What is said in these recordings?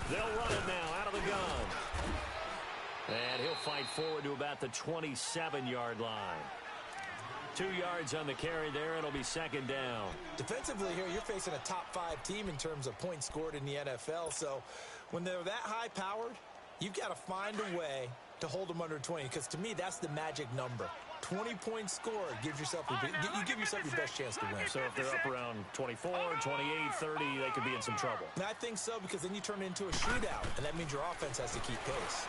They'll run it now out of the gun. And he'll fight forward to about the 27-yard line. 2 yards on the carry there. It'll be second down. Defensively here, you're facing a top-5 team in terms of points scored in the NFL. So when they're that high-powered, you've got to find a way to hold them under 20. Because to me, that's the magic number. 20 points scored gives yourself you give yourself your best chance to win. So if they're up around 24, 28, 30, they could be in some trouble. And I think so, because then you turn it into a shootout, and that means your offense has to keep pace.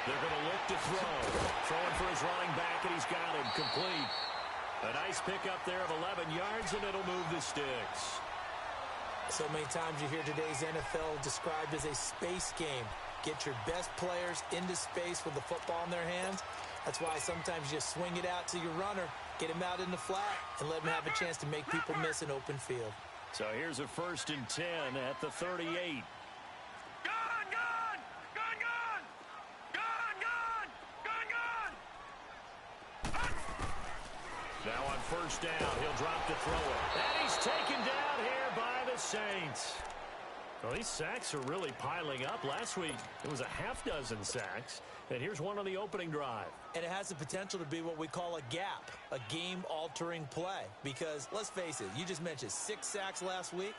They're going to look to throw. Throwing for his running back, and he's got him complete. A nice pickup there of 11 yards, and it'll move the sticks. So many times you hear today's NFL described as a space game. Get your best players into space with the football in their hands. That's why sometimes you just swing it out to your runner, get him out in the flat, and let him have a chance to make people miss an open field. So here's a 1st and 10 at the 38. Now on 1st down, he'll drop to throw it. And he's taken down here by the Saints. Well, these sacks are really piling up. Last week, it was a half-dozen sacks. And here's one on the opening drive. And it has the potential to be what we call a gap, a game-altering play. Because, let's face it, you just mentioned 6 sacks last week.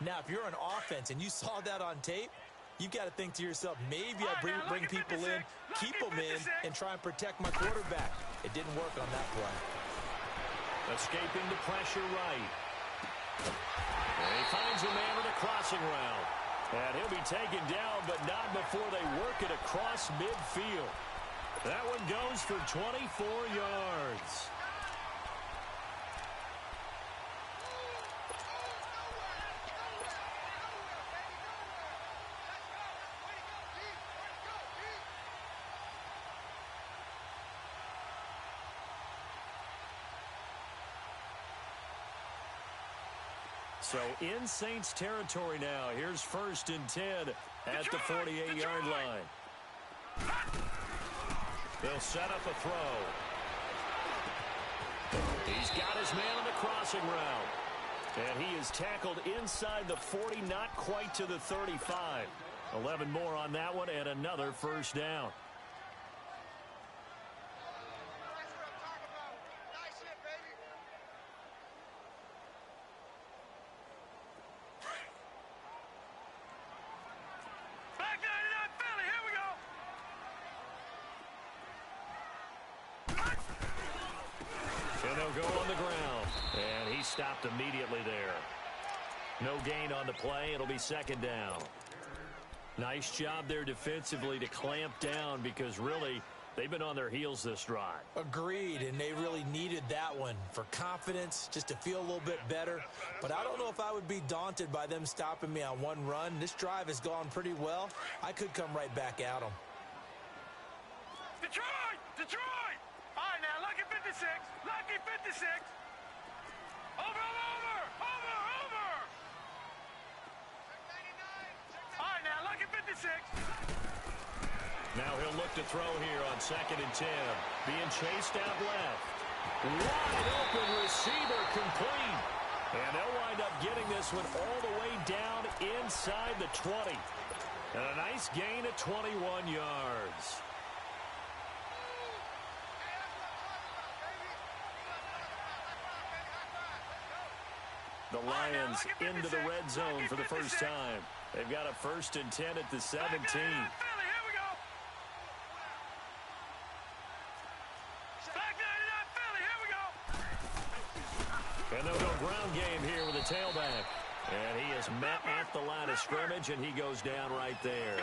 Now, if you're an offense and you saw that on tape, you've got to think to yourself, maybe I bring people in, keep them in, and try and protect my quarterback. It didn't work on that play. Escaping the pressure right. And he finds a man with a crossing route. And he'll be taken down, but not before they work it across midfield. That one goes for 24 yards. So in Saints territory now. Here's 1st and 10 at the 48-yard line. They'll set up a throw. He's got his man on the crossing route. And he is tackled inside the 40, not quite to the 35. 11 more on that one and another 1st down. Go on the ground, and he stopped immediately there. No gain on the play. It'll be 2nd down. Nice job there defensively to clamp down, because really they've been on their heels this drive. Agreed, and they really needed that one for confidence, just to feel a little bit better. But I don't know if I would be daunted by them stopping me on one run. This drive has gone pretty well. I could come right back at them. Detroit! Detroit! All right, now, lucky 56. Lucky 56. Over. All right, now, lucky 56. Now he'll look to throw here on 2nd and 10. Being chased out left. Wide open receiver complete. And they'll wind up getting this one all the way down inside the 20. And a nice gain of 21 yards. The Lions into the red zone for the first time. They've got a 1st and 10 at the 17. And they'll go ground game here with a tailback. And he is met at the line of scrimmage, and he goes down right there.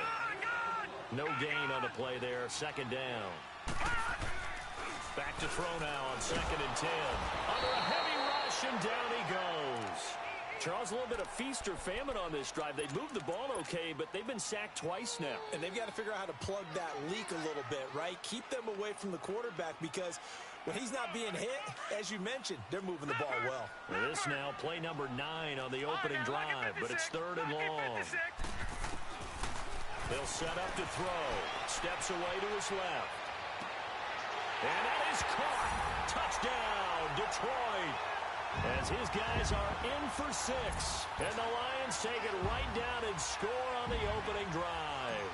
No gain on the play there. 2nd down. Back to throw now on 2nd and 10. Under a heavy rush, and down he goes. Charles, a little bit of feast or famine on this drive. They moved the ball okay, but they've been sacked twice now. And they've got to figure out how to plug that leak a little bit, right? Keep them away from the quarterback, because when he's not being hit, as you mentioned, they're moving the ball well. This now play number 9 on the opening drive, but it's 3rd and long. They'll set up to throw. Steps away to his left. And that is caught. Touchdown, Detroit. as his guys are in for 6. And the Lions take it right down and score on the opening drive.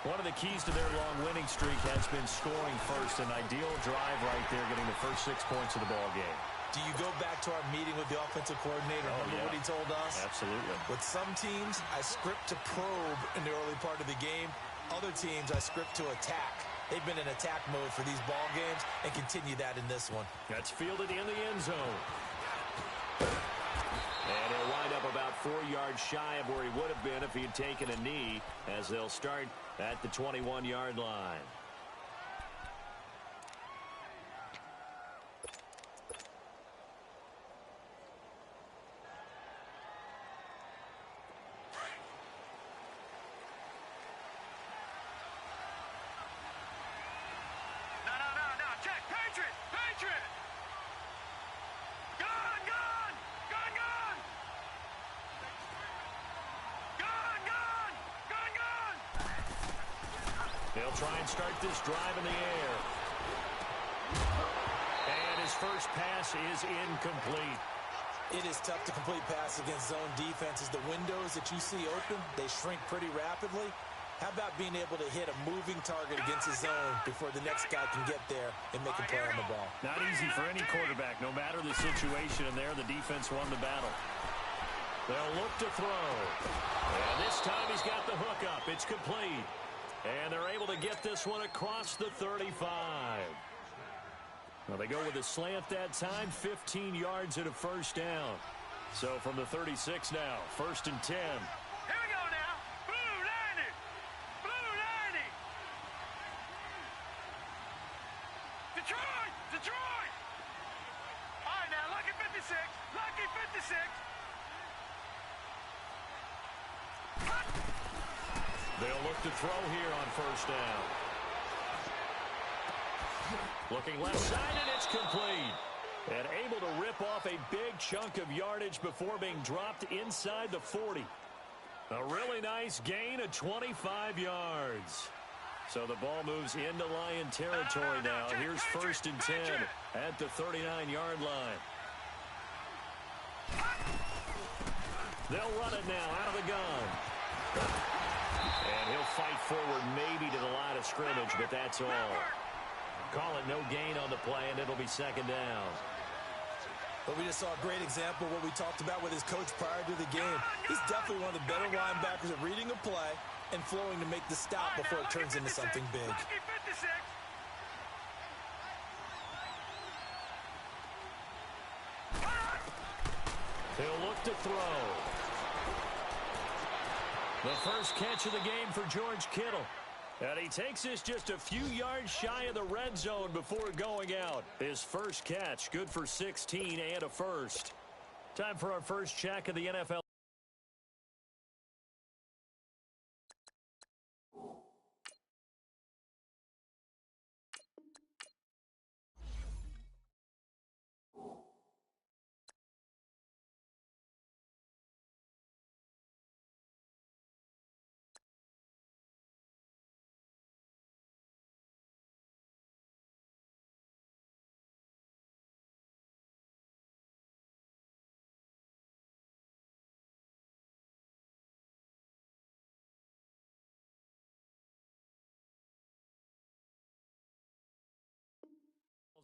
One of the keys to their long winning streak has been scoring first. An ideal drive right there, getting the first 6 points of the ball game. Do you go back to our meeting with the offensive coordinator? Remember what he told us? Absolutely. With some teams, I script to probe in the early part of the game. Other teams, I script to attack. They've been in attack mode for these ball games and continue that in this one. That's fielded in the end zone. And he'll wind up about 4 yards shy of where he would have been if he had taken a knee, as they'll start at the 21-yard line. They'll try and start this drive in the air. And his first pass is incomplete. It is tough to complete pass against zone defenses. The windows that you see open, they shrink pretty rapidly. How about being able to hit a moving target against his zone before the next guy can get there and make a play on the ball? Not easy for any quarterback, no matter the situation. And there, the defense won the battle. They'll look to throw. And this time he's got the hook up. It's complete. And they're able to get this one across the 35. Well, they go with a slant that time, 15 yards and a first down. So from the 36 now, 1st and 10. Here we go now. Blue 90. Blue 90. Detroit. Detroit. All right, now, lucky 56. Lucky 56. They'll look to throw here on 1st down. Looking left side, and it's complete. And able to rip off a big chunk of yardage before being dropped inside the 40. A really nice gain of 25 yards. So the ball moves into Lion territory now. Here's 1st and 10 at the 39-yard line. They'll run it now out of the gun. And he'll fight forward maybe to the line of scrimmage, but that's all. Call it no gain on the play, and it'll be 2nd down. But we just saw a great example of what we talked about with his coach prior to the game. He's definitely one of the better linebackers at reading a play and flowing to make the stop before it turns into something big. Lucky 56. He'll look to throw. The first catch of the game for George Kittle. And he takes this just a few yards shy of the red zone before going out. His first catch, good for 16 and a first. Time for our first check of the NFL.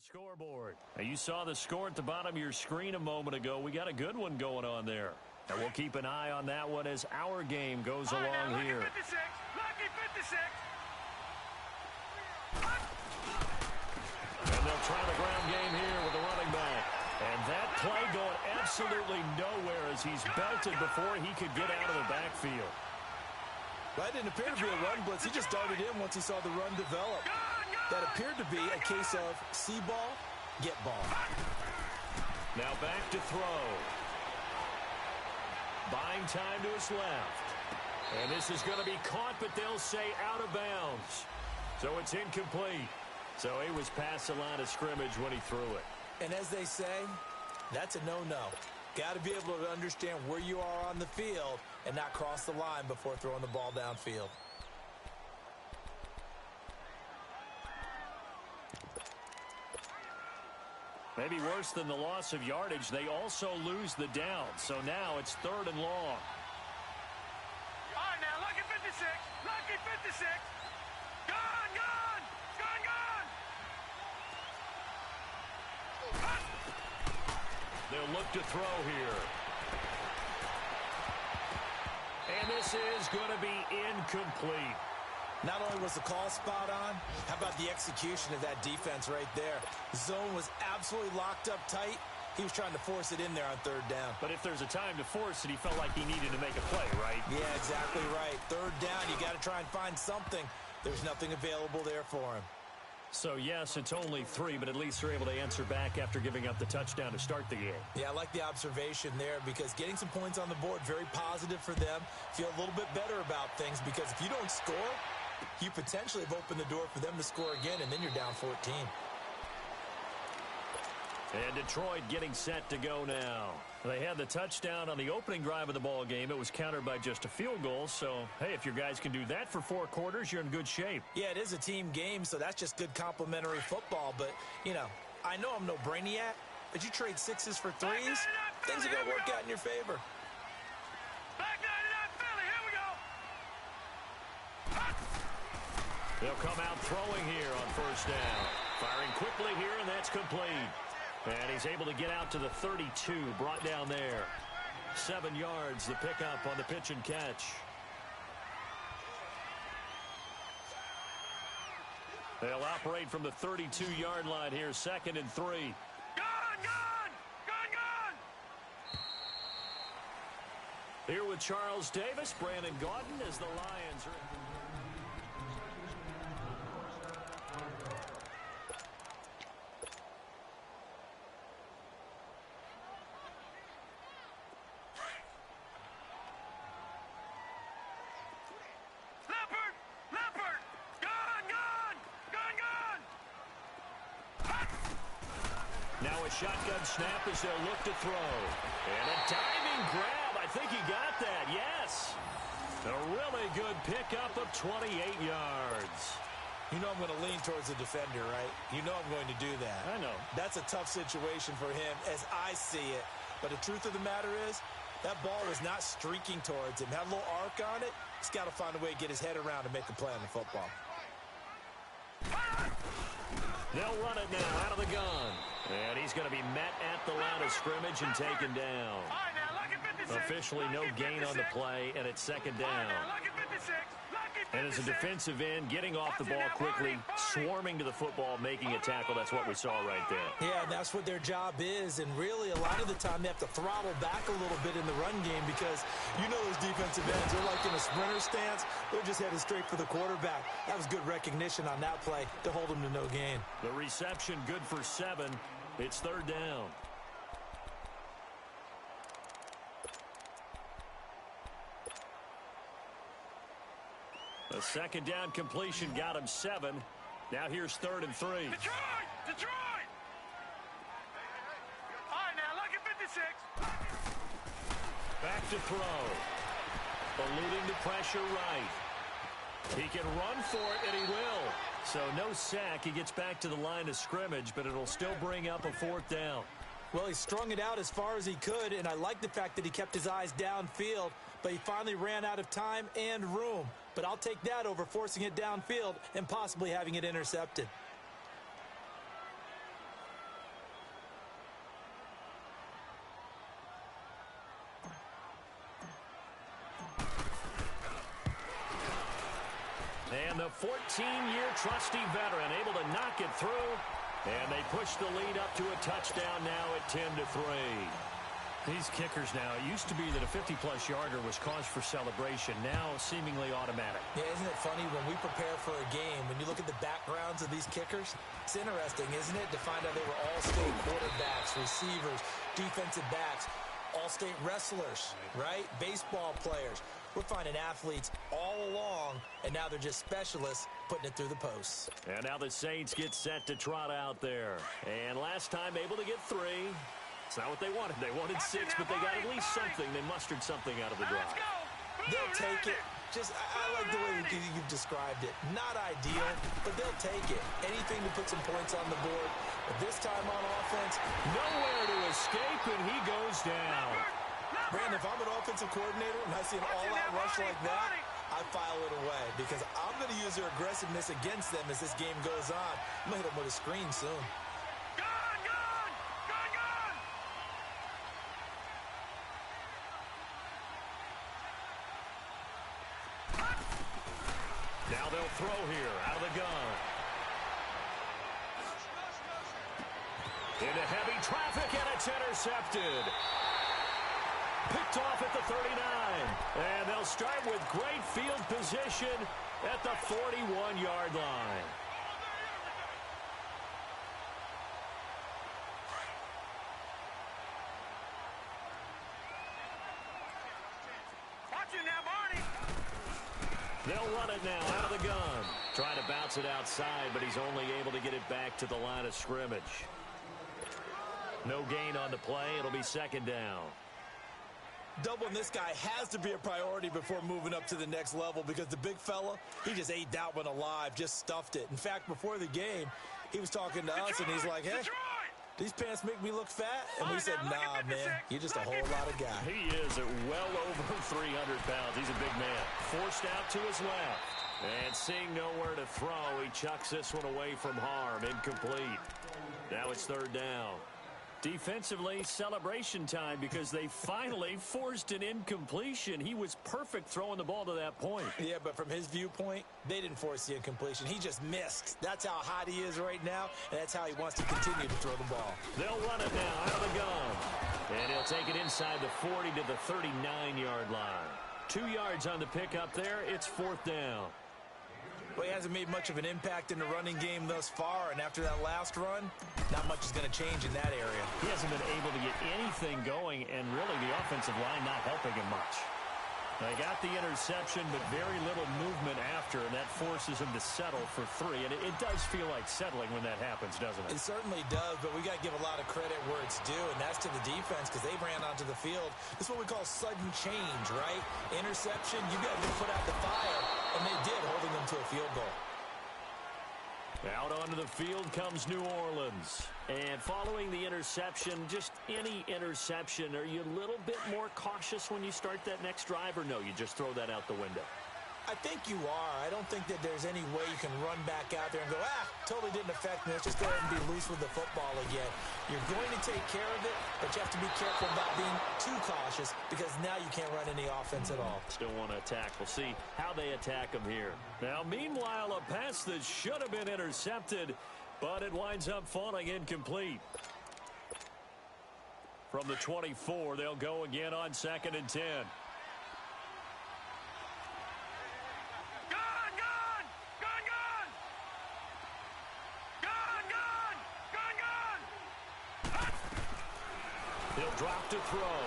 Scoreboard. Now, you saw the score at the bottom of your screen a moment ago. We got a good one going on there. And we'll keep an eye on that one as our game goes along lucky here. 56. Lucky 56. And they'll try the ground game here with the running back. And that play going absolutely nowhere as he's belted before he could get out of the backfield. That didn't appear to be a run blitz. He just darted in once he saw the run develop. That appeared to be a case of see ball, get ball. Now back to throw. Buying time to his left. And this is going to be caught, but they'll say out of bounds. So it's incomplete. So he was past the line of scrimmage when he threw it. And as they say, that's a no-no. Got to be able to understand where you are on the field and not cross the line before throwing the ball downfield. Maybe worse than the loss of yardage, they also lose the down. So now it's 3rd and long. All right, now, lucky 56. Lucky 56. Gone, gone. Gone, gone. They'll look to throw here. And this is going to be incomplete. Not only was the call spot on, how about the execution of that defense right there? The zone was absolutely locked up tight. He was trying to force it in there on 3rd down. But if there's a time to force it, he felt like he needed to make a play, right? Yeah, exactly right. 3rd down, you got to try and find something. There's nothing available there for him. So, yes, it's only 3, but at least they're able to answer back after giving up the touchdown to start the game. Yeah, I like the observation there because getting some points on the board, very positive for them. Feel a little bit better about things because if you don't score, you potentially have opened the door for them to score again, and then you're down 14. And Detroit getting set to go now. They had the touchdown on the opening drive of the ball game. It was countered by just a field goal. So, hey, if your guys can do that for 4 quarters, you're in good shape. Yeah, it is a team game, so that's just good complimentary football. But, you know I'm no brainiac, but you trade 6s for 3s, things are going to work out in your favor. Back 99 Philly, here we go. They'll come out throwing here on 1st down. Firing quickly here, and that's complete. And he's able to get out to the 32, brought down there. 7 yards, the pickup on the pitch and catch. They'll operate from the 32-yard line here, 2nd and 3. Gone, gone. Gone, gone. Here with Charles Davis, Brandon Gaudin as the Lions are... Shotgun snap as they'll look to throw. And a diving grab. I think he got that. Yes. A really good pickup of 28 yards. You know I'm going to lean towards the defender, right? You know I'm going to do that. I know. That's a tough situation for him as I see it. But the truth of the matter is, that ball was not streaking towards him. Had a little arc on it. He's got to find a way to get his head around and make a play on the football. They'll run it now out of the gun. And he's going to be met at the line of scrimmage and taken down. Officially no gain on the play, and it's 2nd down. And as a defensive end, getting off the ball quickly, swarming to the football, making a tackle, that's what we saw right there. Yeah, and that's what their job is. And really, a lot of the time, they have to throttle back a little bit in the run game because you know those defensive ends, they're like in a sprinter stance. They're just headed straight for the quarterback. That was good recognition on that play to hold them to no gain. The reception good for 7. It's 3rd down. A 2nd down completion got him 7. Now here's 3rd and 3. Detroit! Detroit! All right, now, lucky 56. Back to throw. Alluding to pressure right. He can run for it, and he will. So no sack. He gets back to the line of scrimmage, but it'll still bring up a 4th down. Well, he strung it out as far as he could, and I like the fact that he kept his eyes downfield, but he finally ran out of time and room. But I'll take that over forcing it downfield and possibly having it intercepted. And the 14-year trusty veteran able to knock it through. And they push the lead up to a touchdown now at 10-3. These kickers now, it used to be that a 50-plus yarder was cause for celebration. Now seemingly automatic. Yeah, isn't it funny when we prepare for a game, when you look at the backgrounds of these kickers, it's interesting, isn't it, to find out they were all-state quarterbacks, receivers, defensive backs, all-state wrestlers, right? Baseball players. We're finding athletes all along, and now they're just specialists putting it through the posts. And now the Saints get set to trot out there. And last time able to get 3. It's not what they wanted. They wanted 6, but they got at least something. They mustered something out of the drive. They'll take it. I like the way you've described it. Not ideal, but they'll take it. Anything to put some points on the board. But this time on offense, nowhere to escape, and he goes down. Brandon, if I'm an offensive coordinator and I see an all-out rush like that, I file it away because I'm going to use their aggressiveness against them as this game goes on. I'm going to hit them with a screen soon. Now they'll throw here out of the gun. Into heavy traffic, and it's intercepted. Picked off at the 39. And they'll start with great field position at the 41-yard line. Watch it now, Barney. They'll run it now out of the gun. Trying to bounce it outside, but he's only able to get it back to the line of scrimmage. No gain on the play. It'll be second down. Doubling this guy has to be a priority before moving up to the next level because the big fella, he just ate that one alive, just stuffed it. In fact, before the game, he was talking to us, and he's like, hey, these pants make me look fat? And we said, nah, man, you're just a whole lot of guy. He is at well over 300 pounds. He's a big man. Forced out to his left. And seeing nowhere to throw, he chucks this one away from harm. Incomplete. Now it's third down. Defensively, celebration time because they finally forced an incompletion. He was perfect throwing the ball to that point. Yeah, but from his viewpoint, they didn't force the incompletion. He just missed. That's how hot he is right now, and that's how he wants to continue to throw the ball. They'll run it now out of the gun. And he'll take it inside the 40 to the 39-yard line. 2 yards on the pickup there. It's fourth down. Well, he hasn't made much of an impact in the running game thus far, and after that last run, not much is going to change in that area. He hasn't been able to get anything going, and really the offensive line not helping him much. They got the interception, but very little movement after, and that forces him to settle for 3. And it does feel like settling when that happens, doesn't it? It certainly does, but we got to give a lot of credit where it's due, and that's to the defense because they ran onto the field. This is what we call sudden change, right? Interception, you got to put out the fire, and they did, holding them to a field goal. Out onto the field comes New Orleans. And following the interception, just any interception, are you a little bit more cautious when you start that next drive, or no, you just throw that out the window? I think you are. I don't think that there's any way you can run back out there and go, totally didn't affect me. Let's just go ahead and be loose with the football again. You're going to take care of it, but you have to be careful about being too cautious because now you can't run any offense at all. Still want to attack. We'll see how they attack him here. Now, meanwhile, a pass that should have been intercepted, but it winds up falling incomplete. From the 24, they'll go again on 2nd and 10. He'll drop to throw.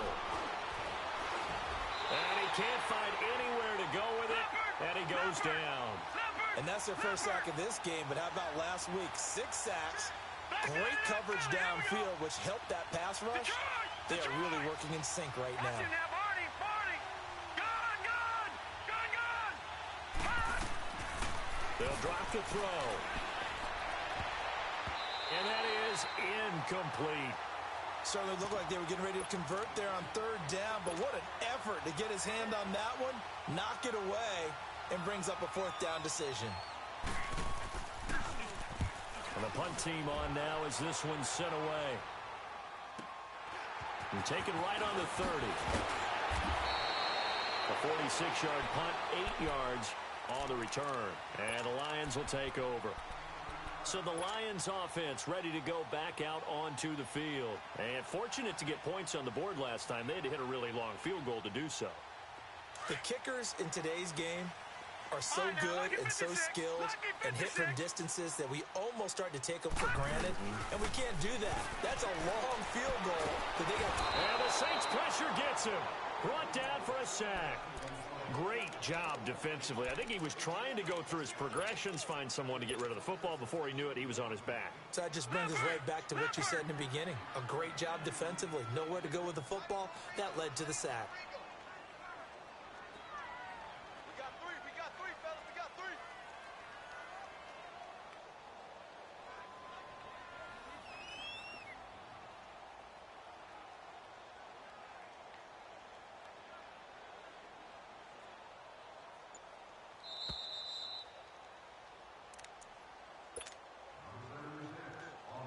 And he can't find anywhere to go with it, and he goes down. And that's their first sack of this game, but how about last week? 6 sacks, great coverage downfield, which helped that pass rush. They are really working in sync right now. They'll drop to throw. And that is incomplete. Certainly looked like they were getting ready to convert there on 3rd down, but what an effort to get his hand on that one, knock it away, and brings up a 4th down decision. And the punt team on now as this one's sent away. And taken right on the 30. A 46-yard punt, 8 yards on the return. And the Lions will take over. So the Lions offense ready to go back out onto the field. And fortunate to get points on the board last time. They had to hit a really long field goal to do so. The kickers in today's game are so good and so skilled and hit from distances that we almost start to take them for granted. And we can't do that. That's a long field goal that they got. And the Saints pressure gets him. Brought down for a sack. Great job defensively. I think he was trying to go through his progressions, find someone to get rid of the football. Before he knew it, he was on his back. So that just brings us right back to what you said in the beginning. A great job defensively. Nowhere to go with the football. That led to the sack.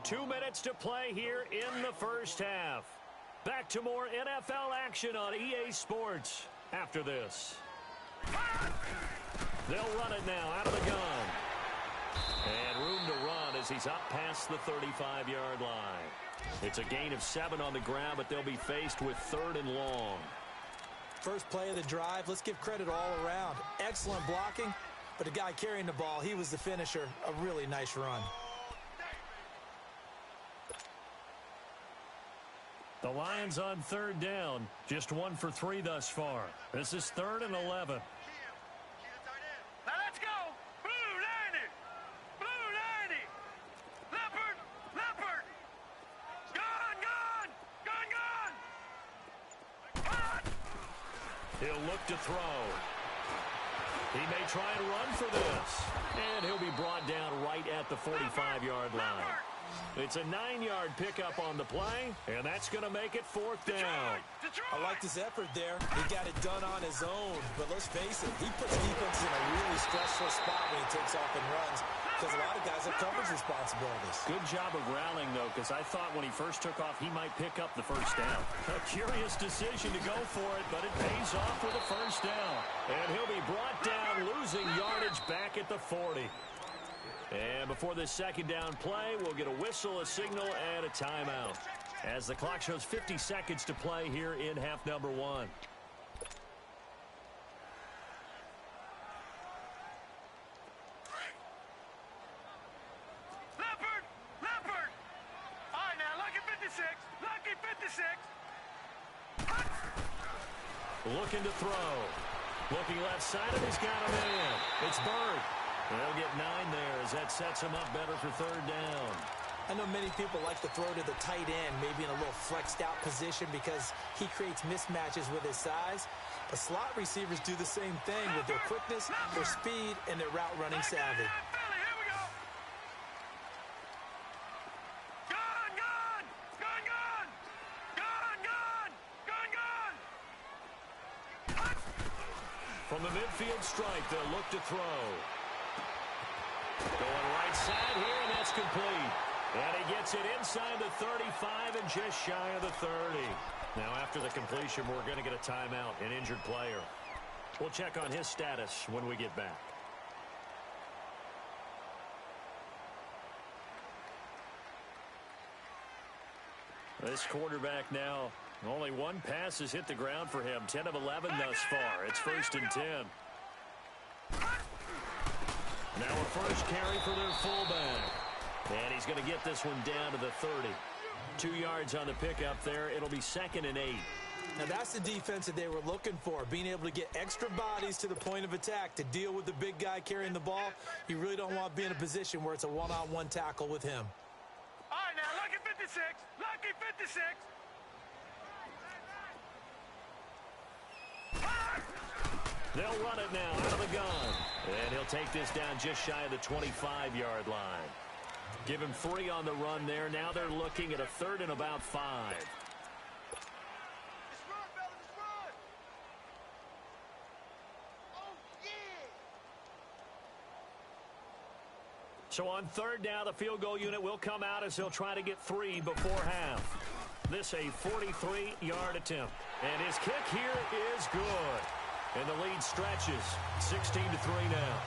2 minutes to play here in the first half. Back to more NFL action on EA Sports after this. They'll run it now out of the gun. And room to run as he's up past the 35-yard line. It's a gain of 7 on the ground, but they'll be faced with 3rd and long. First play of the drive, let's give credit all around. Excellent blocking, but the guy carrying the ball, he was the finisher. A really nice run. The Lions on 3rd down. Just 1 for 3 thus far. This is 3rd and 11. Now let's go. Blue 90. Blue 90. Leopard. Leopard. Gone, gone. Gone, gone. He'll look to throw. He may try and run for this. And he'll be brought down right at the 45-yard line. It's a 9-yard pickup on the play, and that's going to make it 4th down. I like his effort there. He got it done on his own. But let's face it, he puts defense in a really stressful spot when he takes off and runs because a lot of guys have coverage responsibilities. Good job of rallying, though, because I thought when he first took off, he might pick up the first down. A curious decision to go for it, but it pays off with a first down. And he'll be brought down, losing yardage back at the 40. And before this second down play, we'll get a whistle, a signal, and a timeout. As the clock shows 50 seconds to play here in half number 1. Leopard. Leopard. All right, now, lucky 56. Lucky 56. Looking to throw. Looking left side of he's got a man. It's Bird. They'll get 9 there as that sets him up better for 3rd down. I know many people like to throw to the tight end, maybe in a little flexed out position because he creates mismatches with his size. But slot receivers do the same thing with their quickness, their speed, and their route running savvy. Here we go. Gone, gone. Gone, gone. Gone, gone. Gone, gone. From the midfield stripe, they'll look to throw. Going right side here, and that's complete. And he gets it inside the 35 and just shy of the 30. Now, after the completion, we're going to get a timeout, an injured player. We'll check on his status when we get back. This quarterback now, only 1 pass has hit the ground for him. 10 of 11 thus far. It's 1st and 10. Now a first carry for their fullback. And he's going to get this one down to the 30. 2 yards on the pickup there. It'll be 2nd and 8. Now that's the defense that they were looking for, being able to get extra bodies to the point of attack to deal with the big guy carrying the ball. You really don't want to be in a position where it's a one-on-one tackle with him. All right, now, lucky 56. Lucky 56. They'll run it now out of the gun. And he'll take this down just shy of the 25-yard line. Give him 3 on the run there. Now they're looking at a 3rd and about 5. Just run, fella, just run. Oh, yeah. So on 3rd down, the field goal unit will come out as they'll try to get 3 before half. This a 43-yard attempt. And his kick here is good. And the lead stretches 16-3 now.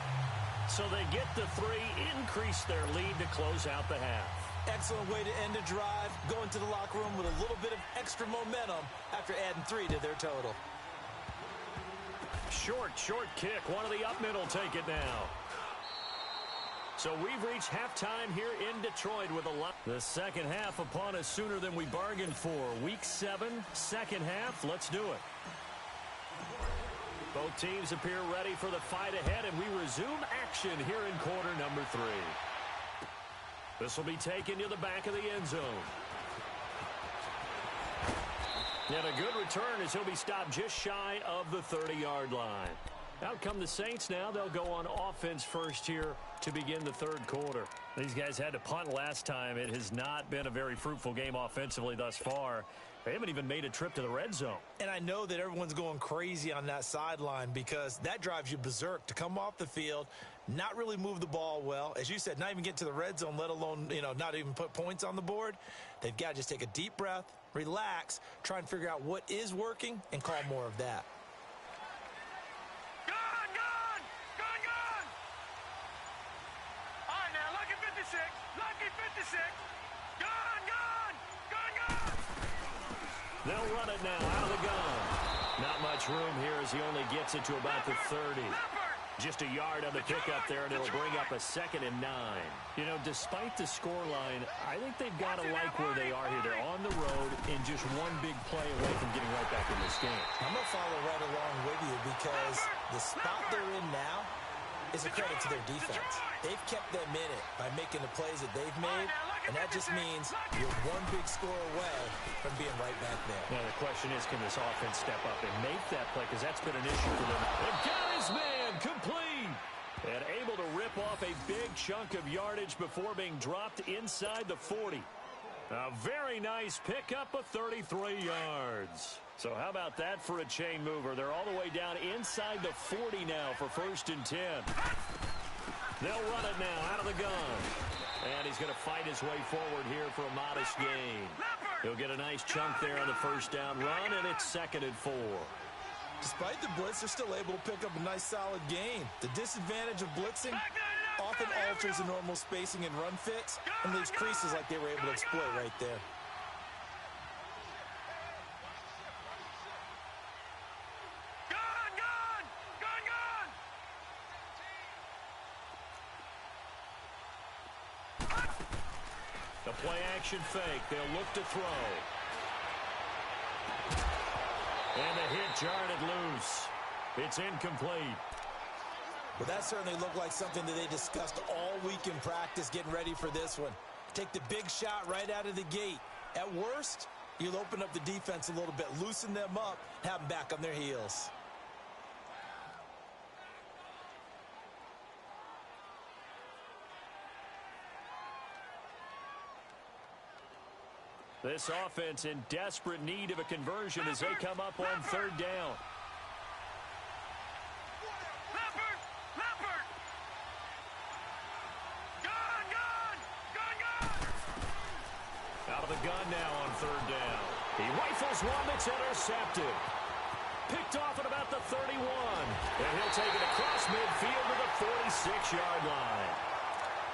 So they get the 3, increase their lead to close out the half. Excellent way to end a drive, go into the locker room with a little bit of extra momentum after adding 3 to their total. Short kick. One of the up middle take it now. So we've reached halftime here in Detroit with a lot. The second half upon us sooner than we bargained for. Week 7, second half. Let's do it. Both teams appear ready for the fight ahead, and we resume action here in quarter number 3. This will be taken to the back of the end zone. And a good return as he'll be stopped just shy of the 30-yard line. Out come the Saints now. They'll go on offense first here to begin the 3rd quarter. These guys had to punt last time. It has not been a very fruitful game offensively thus far. They haven't even made a trip to the red zone. And I know that everyone's going crazy on that sideline because that drives you berserk to come off the field, not really move the ball well. As you said, not even get to the red zone, let alone, not even put points on the board. They've got to just take a deep breath, relax, try and figure out what is working, and call more of that. Gone! All right, now, lucky 56. Lucky 56. Gone! They'll run it now out of the gun. Not much room here as he only gets it to about the 30. Just a yard on the pickup there, and it'll bring up a 2nd and 9. Despite the scoreline, I think they've got to like where they are here. They're on the road and just one big play away from getting right back in this game. I'm going to follow right along with you because the spot they're in now is a credit to their defense. They've kept them in it by making the plays that they've made, and that just means you're one big score away from being right back there. Now, the question is, can this offense step up and make that play? Because that's been an issue for them. And got his man complete. And able to rip off a big chunk of yardage before being dropped inside the 40. A very nice pickup of 33 yards. So how about that for a chain mover? They're all the way down inside the 40 now for 1st and 10. They'll run it now out of the gun. And he's going to fight his way forward here for a modest gain. He'll get a nice chunk there on the 1st down run, and it's 2nd and 4. Despite the blitz, they're still able to pick up a nice solid gain. The disadvantage of blitzing often alters the normal spacing and run fits and leaves creases like they were able to exploit right there. The play-action fake. They'll look to throw. And the hit jarred loose. It's incomplete. Well, that certainly looked like something that they discussed all week in practice getting ready for this one. Take the big shot right out of the gate. At worst, you'll open up the defense a little bit, loosen them up, have them back on their heels. This offense in desperate need of a conversion as they come up on 3rd down. Out of the gun now on 3rd down. He rifles one that's intercepted. Picked off at about the 31. And he'll take it across midfield to the 46-yard line.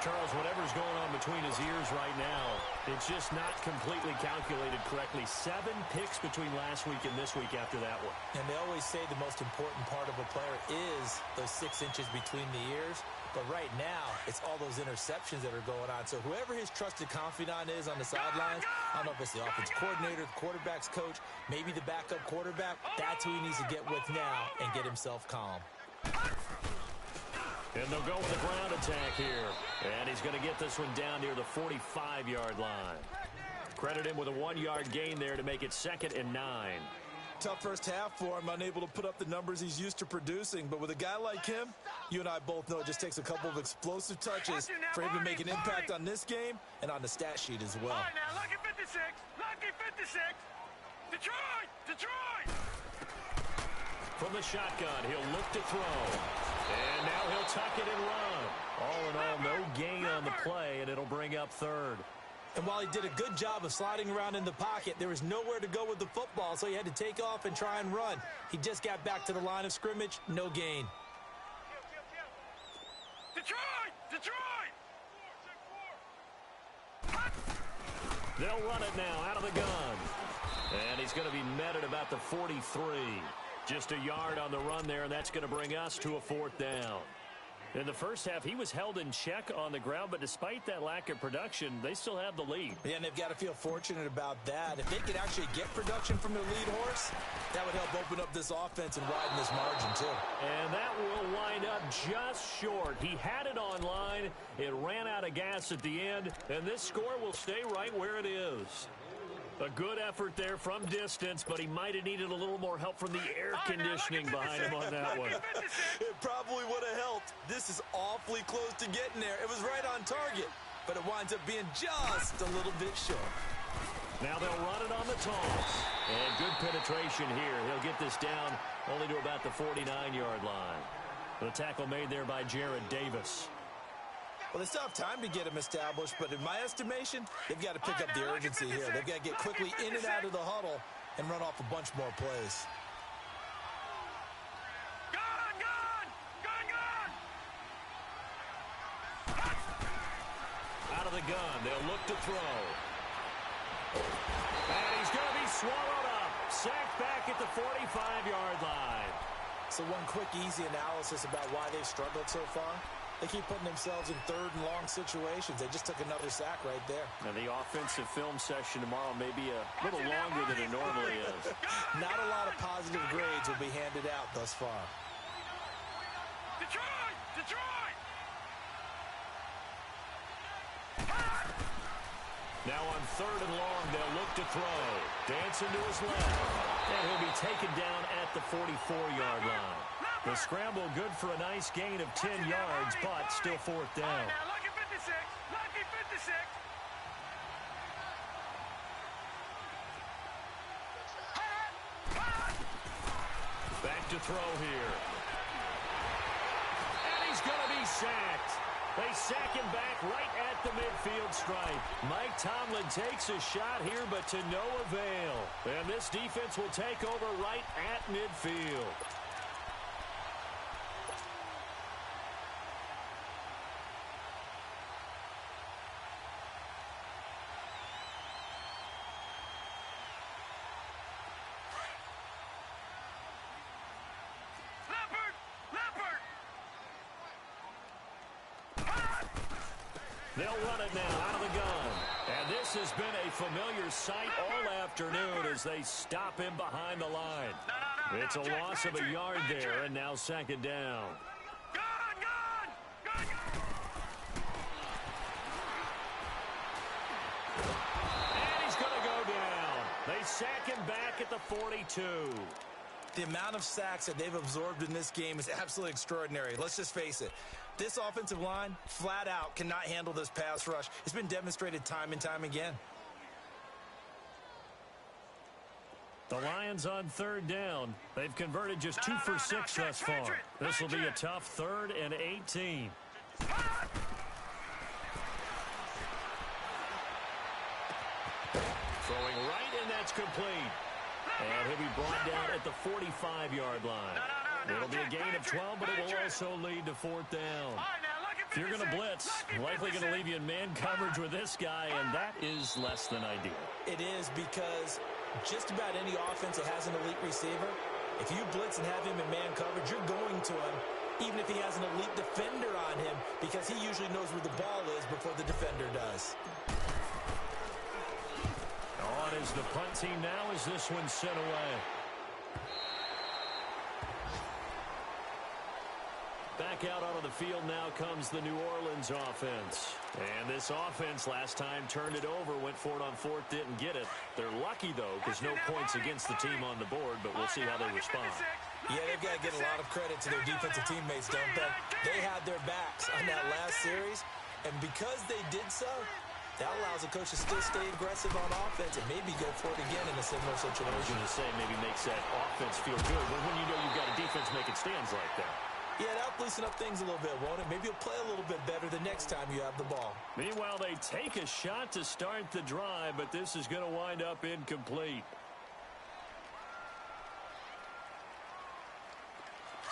Charles, whatever's going on between his ears right now, it's just not completely calculated correctly. 7 picks between last week and this week after that one. And they always say the most important part of a player is those 6 inches between the ears. But right now, it's all those interceptions that are going on. So whoever his trusted confidant is on the sidelines, I don't know if it's the offense coordinator, the quarterback's coach, maybe the backup quarterback, that's who he needs to get with now and get himself calm. And they'll go with a ground attack here. And he's going to get this one down near the 45-yard line. Credit him with a 1-yard gain there to make it 2nd and 9. Tough first half for him, unable to put up the numbers he's used to producing. But with a guy like him, you and I both know it just takes a couple of explosive touches for him to make an impact on this game and on the stat sheet as well. All right, now, lucky 56. Lucky 56. Detroit! From the shotgun, he'll look to throw. And now he'll tuck it and run. All in all, no gain on the play, and it'll bring up 3rd. And while he did a good job of sliding around in the pocket, there was nowhere to go with the football, so he had to take off and try and run. He just got back to the line of scrimmage, no gain. Detroit! They'll run it now out of the gun. And he's going to be met at about the 43. Just a yard on the run there, and that's going to bring us to a 4th down. In the first half, he was held in check on the ground, but despite that lack of production, they still have the lead. Yeah, and they've got to feel fortunate about that. If they could actually get production from their lead horse, that would help open up this offense and widen this margin, too. And that will wind up just short. He had it on line. It ran out of gas at the end, and this score will stay right where it is. A good effort there from distance, but he might have needed a little more help from the air conditioning behind him on that one. It probably would have helped. This is awfully close to getting there. It was right on target, but it winds up being just a little bit short. Now they'll run it on the toss. And good penetration here. He'll get this down only to about the 49-yard line. The tackle made there by Jared Davis. Well, they still have time to get him established, but in my estimation, they've got to pick up the urgency here. They've got to get quickly in and out of the huddle and run off a bunch more plays. Out of the gun, they'll look to throw. And he's going to be swallowed up. Sacked back at the 45-yard line. So one quick, easy analysis about why they've struggled so far. They keep putting themselves in third and long situations. They just took another sack right there. And the offensive film session tomorrow may be a little longer than it normally is. Not a lot of positive grades will be handed out thus far. Detroit! Detroit! Now on third and long, they'll look to throw. Dancing to his left. And he'll be taken down at the 44-yard line. The scramble good for a nice gain of 10 yards, but still fourth down. Now, lucky 56. Lucky 56. Back to throw here. And he's going to be sacked. They sack him back right at the midfield stripe. Mike Tomlin takes a shot here, but to no avail. And this defense will take over right at midfield. They'll run it now out of the gun. And this has been a familiar sight all afternoon as they stop him behind the line. It's a loss of a yard there, and now second down. And he's going to go down. They sack him back at the 42. The amount of sacks that they've absorbed in this game is absolutely extraordinary. Let's just face it. This offensive line, flat out, cannot handle this pass rush. It's been demonstrated time and time again. The Lions on third down. They've converted just 2 for 6 thus far. This will be a tough 3rd and 18. Throwing right, and that's complete. And he'll be brought down at the 45-yard line. It'll be a gain of 12, but it will also lead to fourth down. If you're going to blitz, likely going to leave you in man coverage with this guy, and that is less than ideal. It is, because just about any offense that has an elite receiver, if you blitz and have him in man coverage, you're going to him, even if he has an elite defender on him, because he usually knows where the ball is before the defender does. On is the punt team now as this one's sent away. Back out onto the field now comes the New Orleans offense. And this offense last time turned it over, went for it on fourth, didn't get it. They're lucky, though, because no points against the team on the board, but we'll see how they respond. Yeah, they've got to get a lot of credit to their defensive teammates, don't they? They had their backs on that last series, and because they did so, that allows the coach to still stay aggressive on offense and maybe go for it again in a similar situation. I was going to say maybe makes that offense feel good, but when you know you've got a defense making stands like that. Yeah, that'll loosen up things a little bit, won't it? Maybe you'll play a little bit better the next time you have the ball. Meanwhile, they take a shot to start the drive, but this is going to wind up incomplete.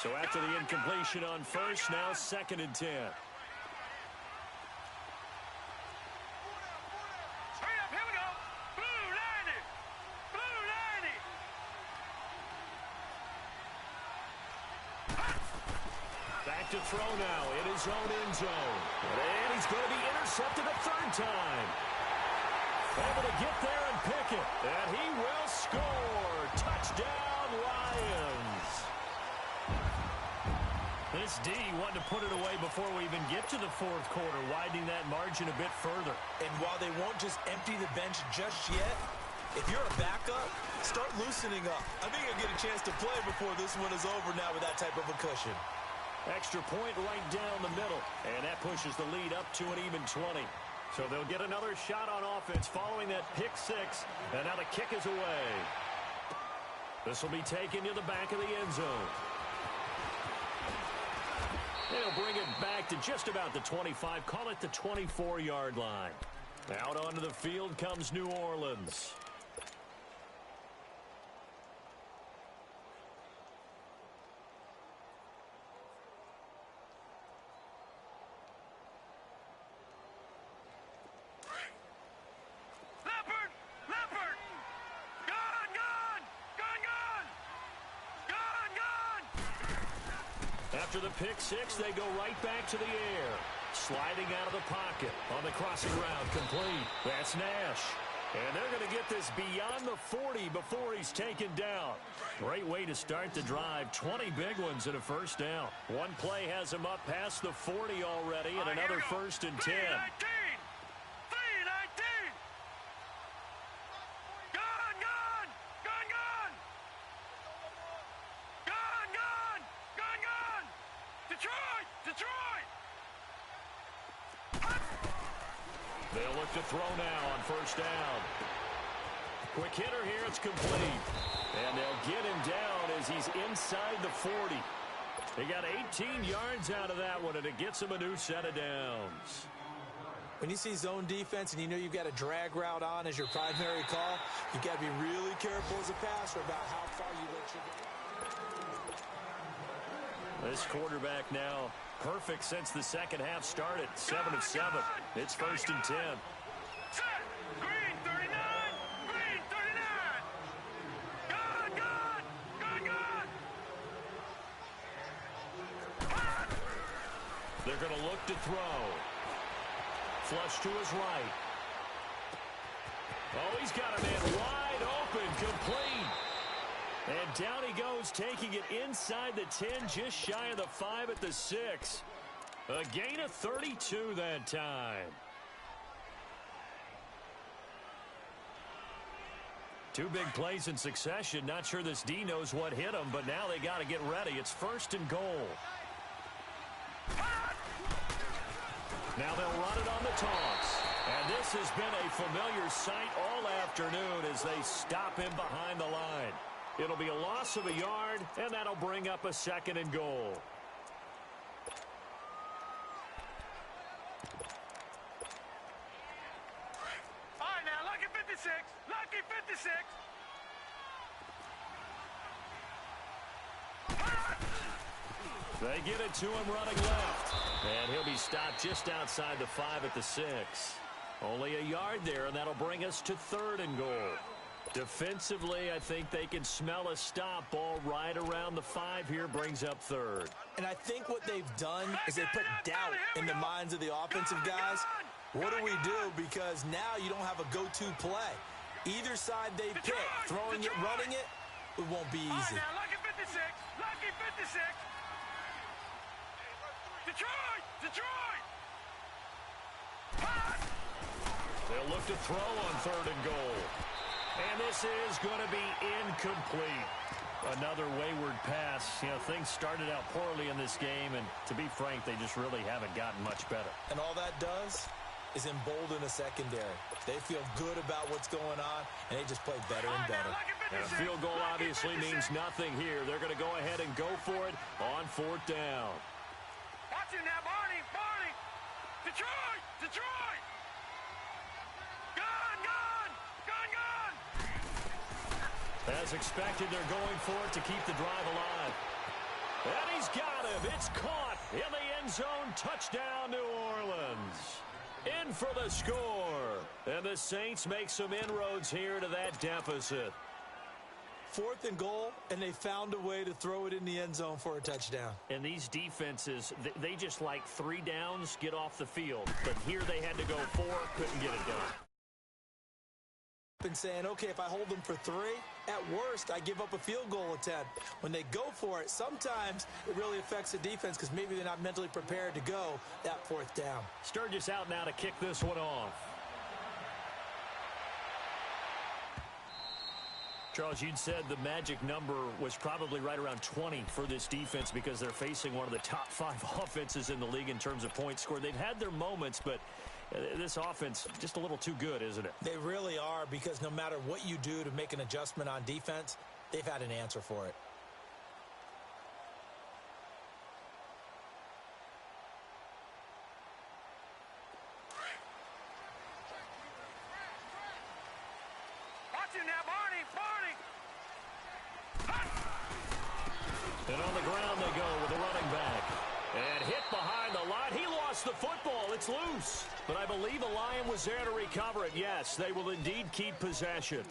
So after the incompletion on first, now 2nd and 10. To throw now in his own end zone. And he's going to be intercepted a 3rd time. Able to get there and pick it. And he will score. Touchdown, Lions. This D wanted to put it away before we even get to the 4th quarter, widening that margin a bit further. And while they won't just empty the bench just yet, if you're a backup, start loosening up. I think you'll get a chance to play before this one is over now with that type of a cushion. Extra point right down the middle. And that pushes the lead up to an even 20. So they'll get another shot on offense following that pick 6. And now the kick is away. This will be taken to the back of the end zone. they'll bring it back to just about the 25. Call it the 24-yard line. Out onto the field comes New Orleans. After the pick six, they go right back to the air. Sliding out of the pocket on the crossing route, complete. That's Nash. And they're going to get this beyond the 40 before he's taken down. Great way to start the drive. 20 big ones and a first down. One play has him up past the 40 already, and another first and 10. They'll look to throw now on first down. Quick hitter here, it's complete. And they'll get him down as he's inside the 40. They got 18 yards out of that one, and it gets him a new set of downs. When you see zone defense and you know you've got a drag route on as your primary call, you've got to be really careful as a passer about how far you let your go. This quarterback now perfect since the second half started. 7 of 7. It's first and 10. Green 39. Green 39. Gone. They're going to look to throw. Flush to his right. Oh, he's got a man wide open, complete. And down he goes, taking it inside the 10, just shy of the 5 at the 6. A gain of 32 that time. Two big plays in succession. Not sure this D knows what hit him, but now they got to get ready. It's first and goal. Now they'll run it on the toss. And this has been a familiar sight all afternoon as they stop him behind the line. It'll be a loss of a yard, and that'll bring up a second and goal. All right, now, lucky 56. Lucky 56. They get it to him running left. And he'll be stopped just outside the 5 at the 6. Only a yard there, and that'll bring us to third and goal. Defensively, I think they can smell a stop ball right around the 5 here, brings up third. And I think what they've done is they put doubt in the minds of the offensive guys. What do we do? Because now you don't have a go-to play. Either side they pick, throwing it, running it, it won't be easy. All right, now, lucky 56. Lucky 56. Detroit! They'll look to throw on third and goal. And this is going to be incomplete. Another wayward pass. You know, things started out poorly in this game, and to be frank, they just really haven't gotten much better. And all that does is embolden a secondary. They feel good about what's going on, and they just play better and better. And a field goal obviously means nothing here. They're going to go ahead and go for it on fourth down. Watch it now, Barney! Detroit! Gone! As expected, they're going for it to keep the drive alive. And he's got him. It's caught in the end zone. Touchdown, New Orleans. In for the score. And the Saints make some inroads here to that deficit. Fourth and goal, and they found a way to throw it in the end zone for a touchdown. And these defenses, they just like 3 downs, get off the field. But here they had to go 4, couldn't get it done. And saying, okay, if I hold them for 3, at worst, I give up a field goal attempt. When they go for it, sometimes it really affects the defense because maybe they're not mentally prepared to go that fourth down. Sturgis out now to kick this one off. Charles, you'd said the magic number was probably right around 20 for this defense because they're facing one of the top 5 offenses in the league in terms of points scored. They've had their moments, but this offense just a little too good, isn't it? They really are, because no matter what you do to make an adjustment on defense, they've had an answer for it. Action now, Barney! Barney! And on the ground they go with the running back. And hit behind the line. He lost the football. It's loose. But I believe the Lion was there to recover it. Yes, they will indeed keep possession.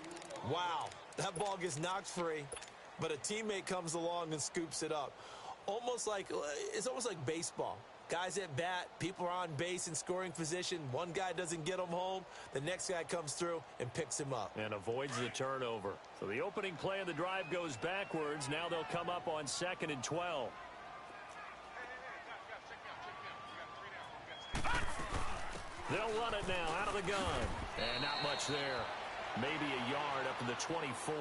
Wow, that ball gets knocked free, but a teammate comes along and scoops it up. It's almost like baseball. Guys at bat, people are on base in scoring position. One guy doesn't get him home. The next guy comes through and picks him up. And avoids the turnover. So the opening play of the drive goes backwards. Now they'll come up on 2nd and 12. They'll run it now out of the gun. And not much there. Maybe a yard up to the 24.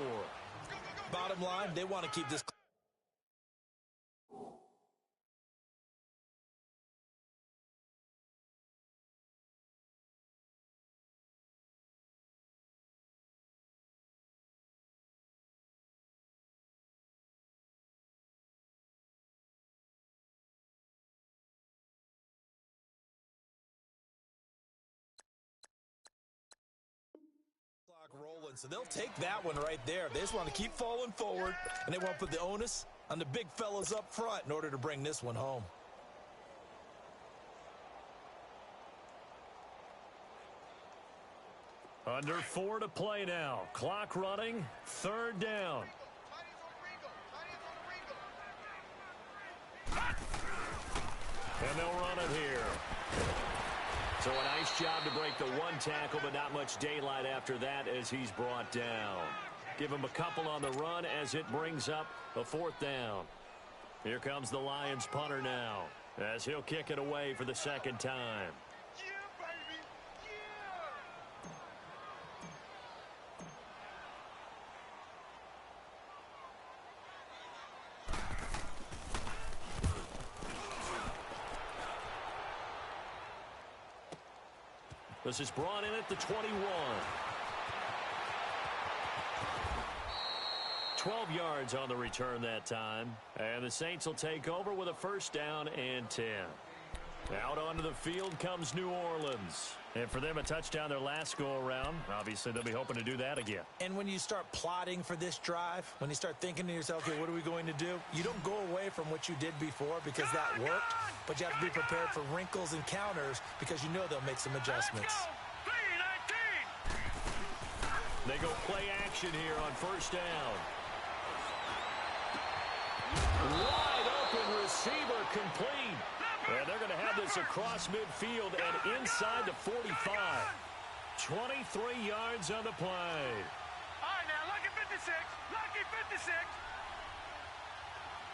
Bottom line, they want to keep this. Rolling, so they'll take that one right there. They just want to keep falling forward, and they want to put the onus on the big fellas up front in order to bring this one home. Under 4 to play now. Clock running. 3rd down. And they'll run it here. So a nice job to break the one tackle, but not much daylight after that as he's brought down. Give him a couple on the run as it brings up a 4th down. Here comes the Lions punter now as he'll kick it away for the 2nd time. Yeah, baby! This is brought in at the 21. 12 yards on the return that time. And the Saints will take over with a 1st down and 10. Out onto the field comes New Orleans. And for them, a touchdown their last go-around. Obviously, they'll be hoping to do that again. And when you start plotting for this drive, when you start thinking to yourself, okay, what are we going to do? You don't go away from what you did before because that worked, but you have to be prepared for wrinkles and counters because you know they'll make some adjustments. They go play action here on 1st down. Wide open receiver complete. And they're going to have this across midfield and inside the 45. 23 yards on the play. All right, now, lucky 56. Lucky 56.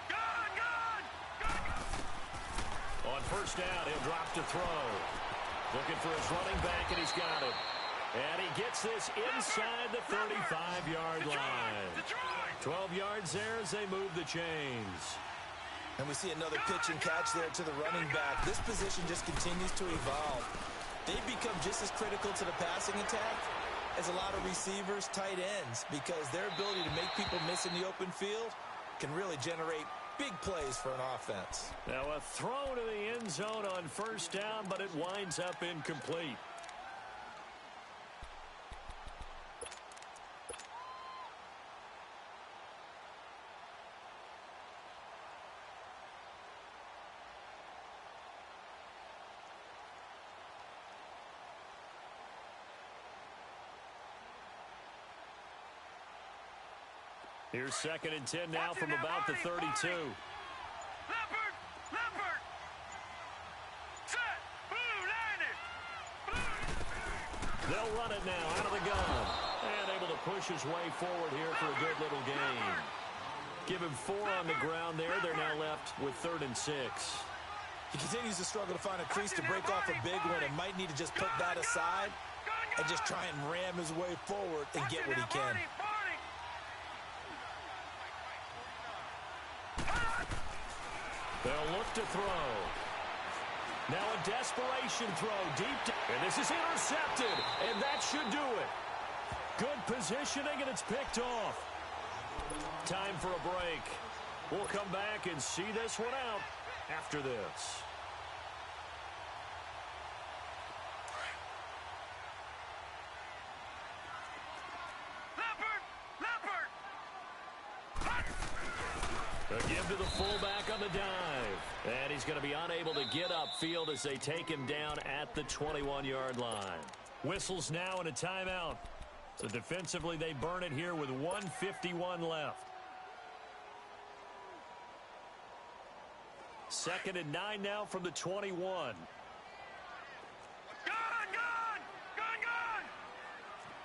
Gun, gun, gun, gun. On 1st down, he'll drop to throw. Looking for his running back, and he's got it. And he gets this inside the 35-yard line. 12 yards there as they move the chains. And we see another pitch and catch there to the running back. This position just continues to evolve. They become just as critical to the passing attack as a lot of receivers, tight ends, because their ability to make people miss in the open field can really generate big plays for an offense. Now a throw to the end zone on 1st down, but it winds up incomplete. Here's 2nd and 10 now from about the 32. Leopard! Leopard! Set! Blue landed! They'll run it now out of the gun. And able to push his way forward here for a good little gain. Give him 4 on the ground there. They're now left with 3rd and 6. He continues to struggle to find a crease to break off a big one and might need to just put that aside and just try and ram his way forward and get what he can. They'll look to throw. Now a desperation throw deep. And this is intercepted. And that should do it. Good positioning, and it's picked off. Time for a break. We'll come back and see this one out after this. Leopard! A give to the fullback on the dive. And he's going to be unable to get upfield as they take him down at the 21-yard line. Whistles now and a timeout. So defensively, they burn it here with 1:51 left. 2nd and 9 now from the 21. Gun!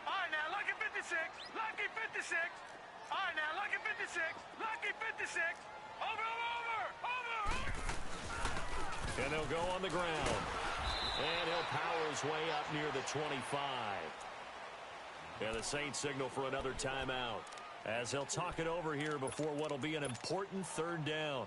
All right, now, lucky 56. Lucky 56. All right, now, lucky 56. Lucky 56. Over. And they'll go on the ground. And he'll power his way up near the 25. And the Saints signal for another timeout as he'll talk it over here before what will be an important 3rd down.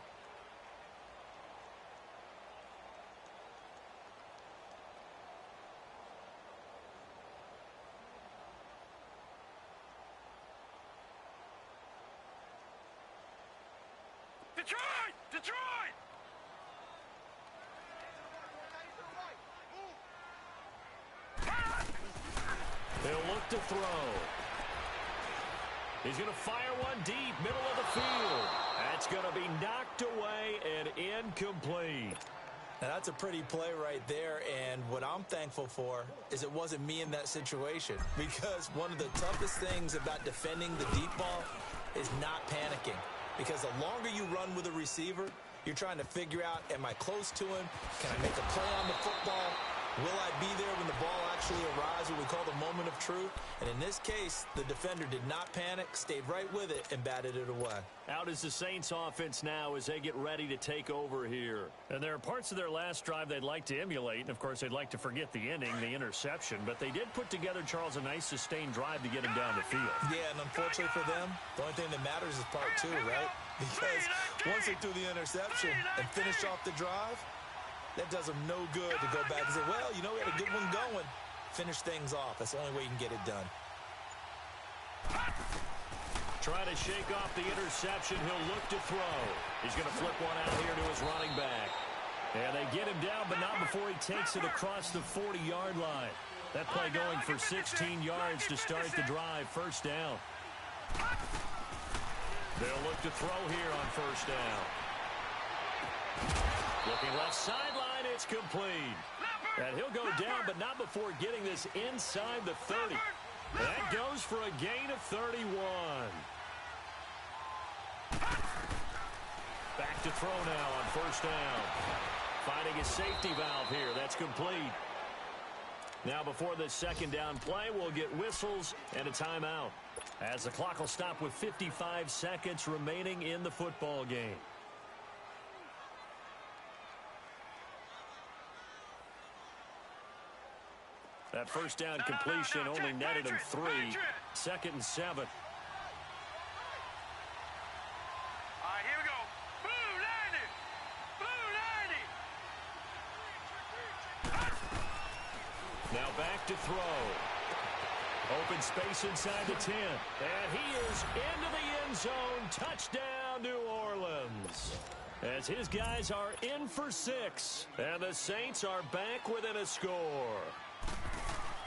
Detroit! They'll look to throw. He's going to fire one deep, middle of the field. That's going to be knocked away and incomplete. Now, that's a pretty play right there, and what I'm thankful for is it wasn't me in that situation, because one of the toughest things about defending the deep ball is not panicking, because the longer you run with a receiver, you're trying to figure out, am I close to him? Can I make a play on the football? Will I be there when the ball actually arrives, what we call the moment of truth? And in this case, the defender did not panic, stayed right with it, and batted it away. Out is the Saints offense now as they get ready to take over here. And there are parts of their last drive they'd like to emulate. And, of course, they'd like to forget the inning, the interception. But they did put together, Charles, a nice sustained drive to get him down the field. Yeah, and unfortunately for them, the only thing that matters is part 2, right? Because once they threw the interception and finished off the drive, that does them no good to go back and say, well, you know, we had a good one going. Finish things off. That's the only way you can get it done. Trying to shake off the interception. He'll look to throw. He's going to flip one out here to his running back. And they get him down, but not before he takes it across the 40-yard line. That play going for 16 yards to start the drive. 1st down. They'll look to throw here on 1st down. Looking left sideline, it's complete. And he'll go down, but not before getting this inside the 30. That goes for a gain of 31. Back to throw now on 1st down. Finding a safety valve here. That's complete. Now before the 2nd down play, we'll get whistles and a timeout, as the clock will stop with 55 seconds remaining in the football game. That 1st down completion only netted him 3. 2nd and 7. All right, here we go. Blue 90. Now back to throw. Open space inside the 10. And he is into the end zone. Touchdown, New Orleans. As his guys are in for 6. And the Saints are back within a score.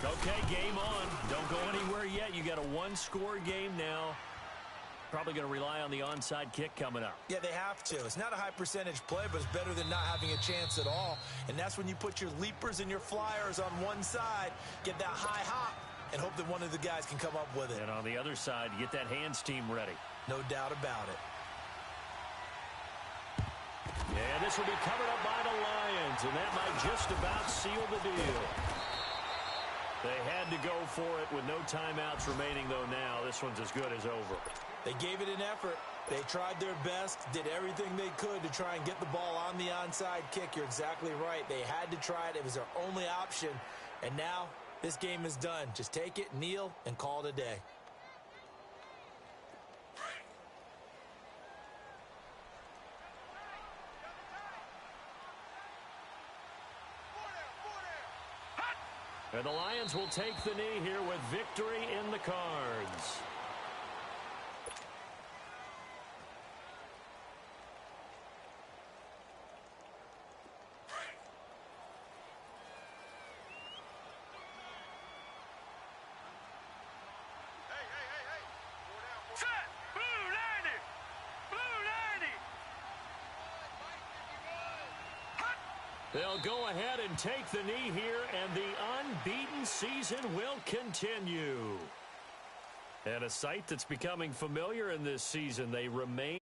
Okay, game on. Don't go anywhere yet. You got a 1-score game now. Probably going to rely on the onside kick coming up. Yeah, they have to. It's not a high percentage play, but it's better than not having a chance at all. And that's when you put your leapers and your flyers on one side, get that high hop, and hope that one of the guys can come up with it. And on the other side, get that hands team ready. No doubt about it. And this will be covered up by the Lions, and that might just about seal the deal. They had to go for it with no timeouts remaining, though now. This one's as good as over. They gave it an effort. They tried their best, did everything they could to try and get the ball on the onside kick. You're exactly right. They had to try it. It was their only option. And now this game is done. Just take it, kneel, and call it a day. And the Lions will take the knee here with victory in the cards. Set. Blue 90. Blue 90. They'll go ahead and take the knee here, and the unbeaten season will continue. And a sight that's becoming familiar in this season. They remain